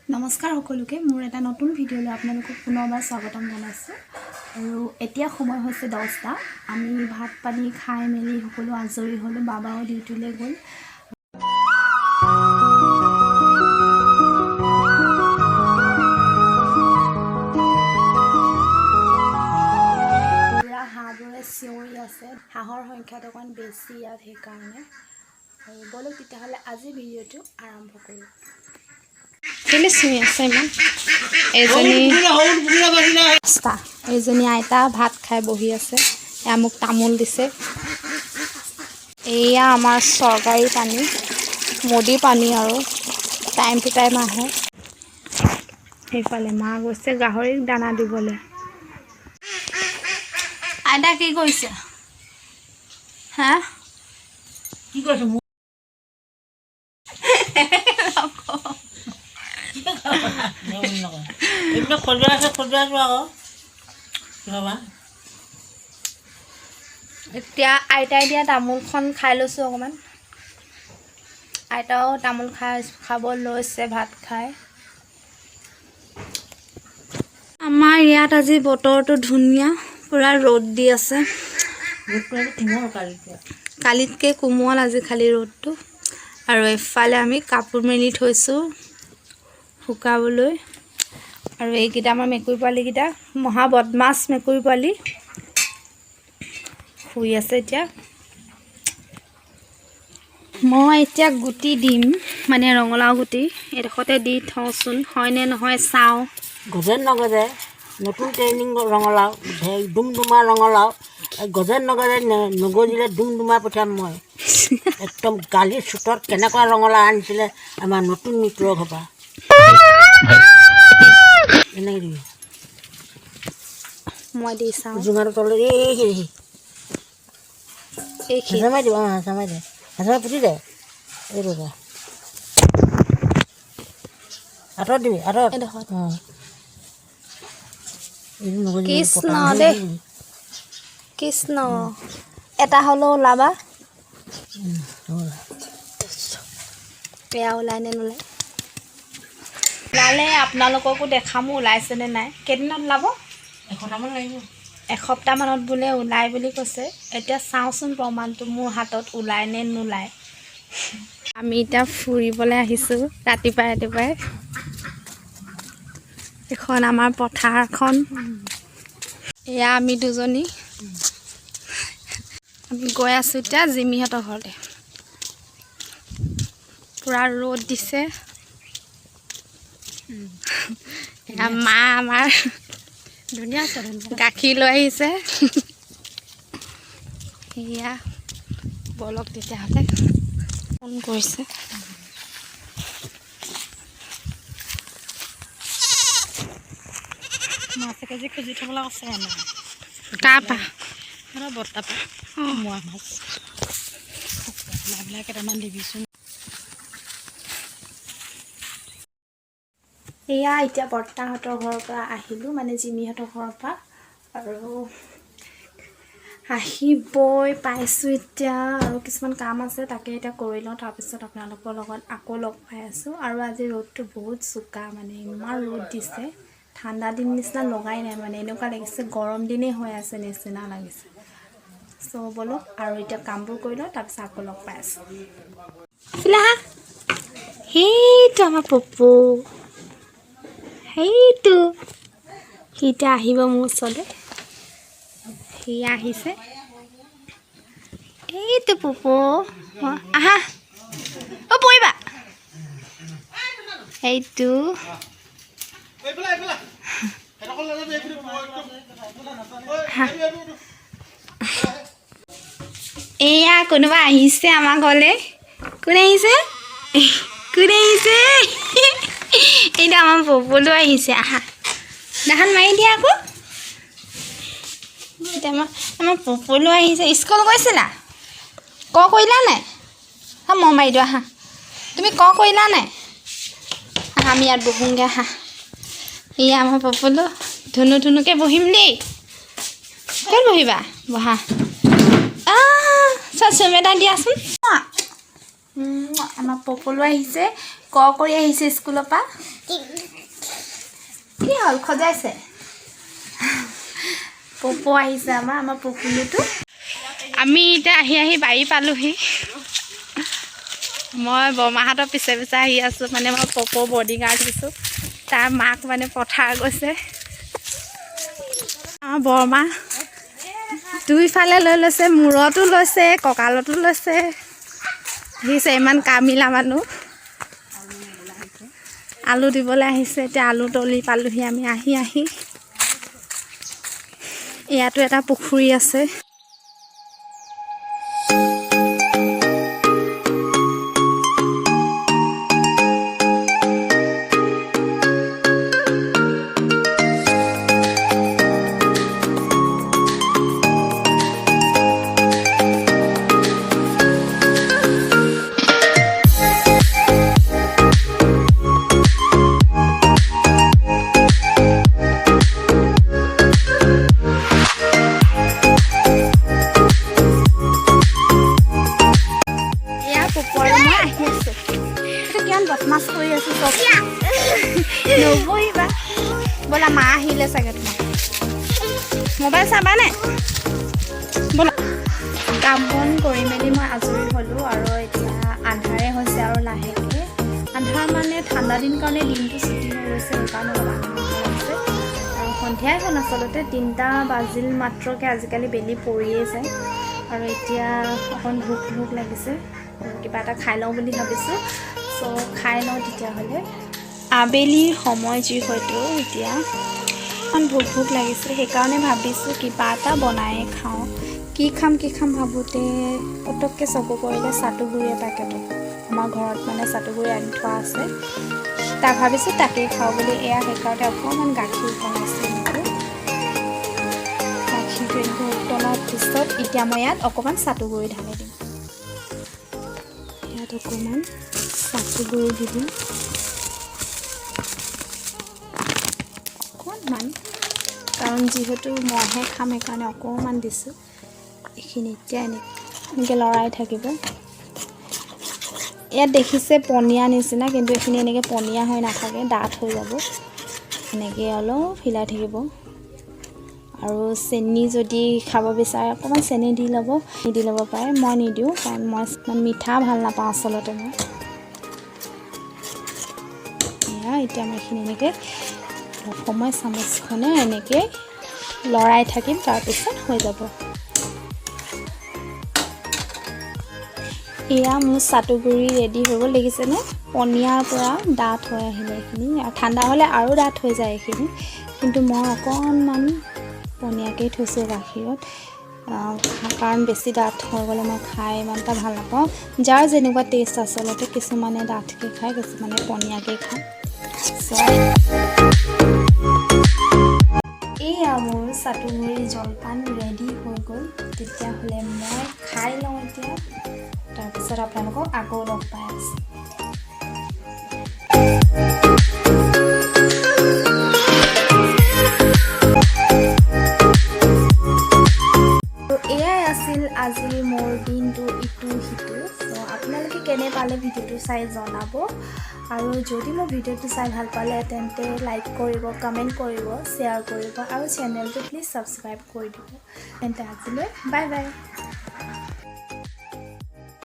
নমস্কাৰ সকলোকে মোৰ এটা নতুন ভিডিঅ'লৈ আপোনালোকক পুনৰবাৰ স্বাগতম জনাইছোঁ আৰু এতিয়া সময় হৈছে 10টা আমি ভাত পানী খাই মেলি সকলো আজৰি হ'লো বাবাও ডিউটিলৈ গ'ল পুৰা হাঁহবোৰে চিঞৰি আছে হাঁহৰ সংখ্যাটো অকণ বেছি ইয়াত সেইকাৰণে আৰু বলক তেতিয়াহ'লে আজি ভিডিঅ'টো আৰম্ভ কৰোঁ কেলে শুনি আছে ইমান এইজনী আইতা ভাত খাই বহি আছে এয়া মোক তামোল দিছে এয়া আমাৰ চৰকাৰী পানী মোদী পানী আৰু টাইম টু টাইম আহে সেইফালে মা গৈছে গাহৰিক দানা দিবলৈ আইতা কি কৰিছে হা কি কৰিছে এইবিলাক খজুৱাই আছে খজুৱাইছোঁ আকৌ ৰ'বা এতিয়া আইতাই দিয়া তামোলখন খাই লৈছোঁ অকণমান আইতাও তামোল খাব লৈছে ভাত খাই আমাৰ ইয়াত আজি বতৰটো ধুনীয়া পুৰা ৰ'দ দি আছে কালিতকৈ কোমল আজি খালি ৰ'দটো আৰু এফালে আমি কাপোৰ মেলি থৈছোঁ শুকাবলৈ আৰু এইকেইটা আমাৰ মেকুৰী পোৱালিকেইটা মহা বদমাছ মেকুৰী পোৱালি শুই আছে এতিয়া মই এতিয়া গুটি দিম মানে ৰঙালাও গুটি এডোখৰতে দি থওঁচোন হয়নে নহয় চাওঁ গজে নগজে নতুন ট্ৰেইনিং ৰঙালাও ডুমডুমা ৰঙালাও গজে নগজে নগজিলে ডুমডুমা পঠিয়াম মই একদম গালিৰ চোতত কেনেকুৱা ৰঙালাও আনিছিলে আমাৰ নতুন মিত্ৰৰ ঘৰপা এনেকৈ দিবি মই দি চাওঁ জোঙাটো তলত এই হেঁচামাই দিব হেঁচামাই দে হেঁচামাই পুতি দে এইটো দে আঁতৰত দিবি আঁতৰত অঁ কৃষ্ণ দেই কৃষ্ণ এটা হ'লেও ওলাবা বেয়া ওলাই নে নোলায় ওলালে আপোনালোককো দেখামো ওলাইছেনে নাই কেইদিনত ওলাব এসপ্তাহমান লাগিব এসপ্তাহমানত বোলে ওলাই বুলি কৈছে এতিয়া চাওঁচোন প্ৰমাণটো মোৰ হাতত ওলাই নে নোলায় আমি এতিয়া ফুৰিবলৈ আহিছোঁ ৰাতিপুৱাই এখন আমাৰ পথাৰখন এয়া আমি দুজনী আমি গৈ আছোঁ এতিয়া জিমিহঁতৰ ঘৰলৈ পূৰা ৰ'দ দিছে মা আমাৰ ধুনীয়া আছে গাখীৰ লৈ আহিছে সেয়া বলক তেতিয়াহ'লে ফোন কৰিছে মাছ কেজি খুজি থ'বলৈ আছে আমাৰ তাৰপৰা বৰ্তাপা মোৱা মাছ লাইবিলাক কেইটামান দিবিচোন এয়া এতিয়া বৰ্তাহঁতৰ ঘৰৰ পৰা আহিলোঁ মানে জিমিহঁতৰ ঘৰৰ পৰা আৰু আহি বৈ পাইছোঁ এতিয়া আৰু কিছুমান কাম আছে তাকে এতিয়া কৰি লওঁ তাৰপিছত আপোনালোকৰ লগত আকৌ লগ পাই আছোঁ আৰু আজি ৰ'দটো বহুত চোকা মানে ইমান ৰ'দ দিছে ঠাণ্ডা দিন নিচিনা লগাই নাই মানে এনেকুৱা লাগিছে গৰম দিনেই হৈ আছে নিচিনা লাগিছে চ' বলক আৰু এতিয়া কামবোৰ কৰি লওঁ তাৰপিছত আকৌ লগ পাই আছোঁ সেইটো আমাৰ পপু সেইটো সিটা আহিব মোৰ ওচৰলৈ সি আহিছে এইটো পপু আহা অ পৰিবা সেইটো এয়া কোনোবা আহিছে আমাৰ ঘৰলৈ কোন আহিছে এইটো আমাৰ পপুলৈ আহিছে আহা দাহান মাৰি দিয়া আকৌ এতিয়া আমাৰ পপুলৈ আহিছে স্কুল গৈছিলা কৰিলা নাই মই মাৰি দিওঁ আহা তুমি কৰিলা নাই আহা আমি ইয়াত বহোঁগৈ আহা এয়া আমাৰ পপুলো ধুনুকৈ বহিম দেই ক'ত বহিবা বহা চুম এটা দিয়াচোন আমাৰ পপলো আহিছে ক কৰি আহিছে স্কুলৰ পৰা কি হ'ল খজাইছে পপো আহিছে আমাৰ পপুলুটো আমি এতিয়া আহি বাৰী পালোহি মই বৰমাহঁতৰ পিছে আহি আছোঁ মানে মই পপো বডি গাৰ্ড হৈছোঁ তাৰ মাক মানে পথাৰ গৈছে বৰমা দুইফালে লৈ লৈছে মূৰতো লৈছে কঁকালতো লৈছে দেখিছে ইমান কামিলা মানুহ আলু দিবলৈ আহিছে এতিয়া আলু তলি পালোহি আমি আহি ইয়াতো এটা পুখুৰী আছে বদমাছ কৰি আছো চব নবহিবা ব'লা মা আহিলে চাগে তোমাৰ মোবাইল চাবানে ব'লা কাম বন কৰি মেলি মই আজৰি হ'লোঁ আৰু এতিয়া আন্ধাৰে হৈছে আৰু লাহেকৈ আন্ধাৰ মানে ঠাণ্ডা দিন কাৰণে দিনটো ছুটি হৈ গৈছে সেইকাৰণে অলপ আন্ধাৰ হৈছে আৰু সন্ধিয়াই হ'ল আচলতে 3টা বাজিল মাত্ৰকৈ আজিকালি বেলি পৰিয়ে যায় আৰু এতিয়া অকণ ভোক লাগিছে কিবা এটা খাই লওঁ বুলি ভাবিছোঁ চ' খাই লওঁ তেতিয়াহ'লে আবেলিৰ সময় যি হয়তো এতিয়া ইমান ভোক লাগিছে সেইকাৰণে ভাবিছোঁ কিবা এটা বনাই খাওঁ কি খাম ভাবোঁতে পটককৈ চকু পৰিলে চাটুগুৰি এপেকেট আমাৰ ঘৰত মানে চাটুগুৰি আনি থোৱা আছে তাক ভাবিছোঁ তাকেই খাওঁ বুলি এয়া সেইকাৰণে অকণমান গাখীৰ বনাইছোঁ গাখীৰটো উতলাৰ পিছত এতিয়া মই ইয়াত অকণমান চাটুগুৰি ঢালি দিম ইয়াত অকণমান চাটুগুৰি দি দিম অকণমান কাৰণ যিহেতু মইহে খাম সেইকাৰণে অকণমান দিছোঁ এইখিনি এতিয়া এনেকৈ লৰাই থাকিব ইয়াত দেখিছে পনীয়া নিচিনা কিন্তু এইখিনি এনেকৈ পনীয়া হৈ নাথাকে ডাঠ হৈ যাব এনেকৈ অলপ হিলাই থাকিব আৰু চেনি যদি খাব বিচাৰে অকণমান চেনি দি ল'ব পাৰে মই নিদিওঁ কাৰণ মই ইমান মিঠা ভাল নাপাওঁ আচলতে মই এতিয়া মই এইখিনি এনেকৈ সময় চামুচখনে এনেকৈ লৰাই থাকিম তাৰপিছত হৈ যাব এয়া মোৰ চাটুগুৰি ৰেডি হৈ গ'ল দেখিছেনে পনীয়াৰ পৰা ডাঠ হৈ আহিলে এইখিনি আৰু ঠাণ্ডা হ'লে আৰু ডাঠ হৈ যায় এইখিনি কিন্তু মই অকণমান পনীয়াকৈ থৈছোঁ গাখীৰত কাৰণ বেছি ডাঠ হৈ গ'লে মই খাই ইমান এটা ভাল নাপাওঁ যাৰ যেনেকুৱা টেষ্ট আচলতে কিছুমানে ডাঠকৈ খায় কিছুমানে পনীয়াকৈ খায় এয়া মোৰ চাটুগুৰি জলপান ৰেডি হৈ গ'ল তেতিয়াহ'লে মই খাই লওঁ এতিয়া তাৰপিছত আপোনালোকক আকৌ লগ পাই আছোঁ এয়াই আছিল আজিৰ মোৰ দিনটো ইটো সিটো আপোনালোকে কেনে পালে ভিডিঅ'টো চাই জনাব আৰু যদি মোৰ ভিডিঅ'টো চাই ভাল পালে তেন্তে লাইক কৰিব কমেণ্ট কৰিব শ্বেয়াৰ কৰিব আৰু চেনেলটো প্লিজ ছাবস্ক্ৰাইব কৰি দিব তেন্তে আজিলৈ বাই বাই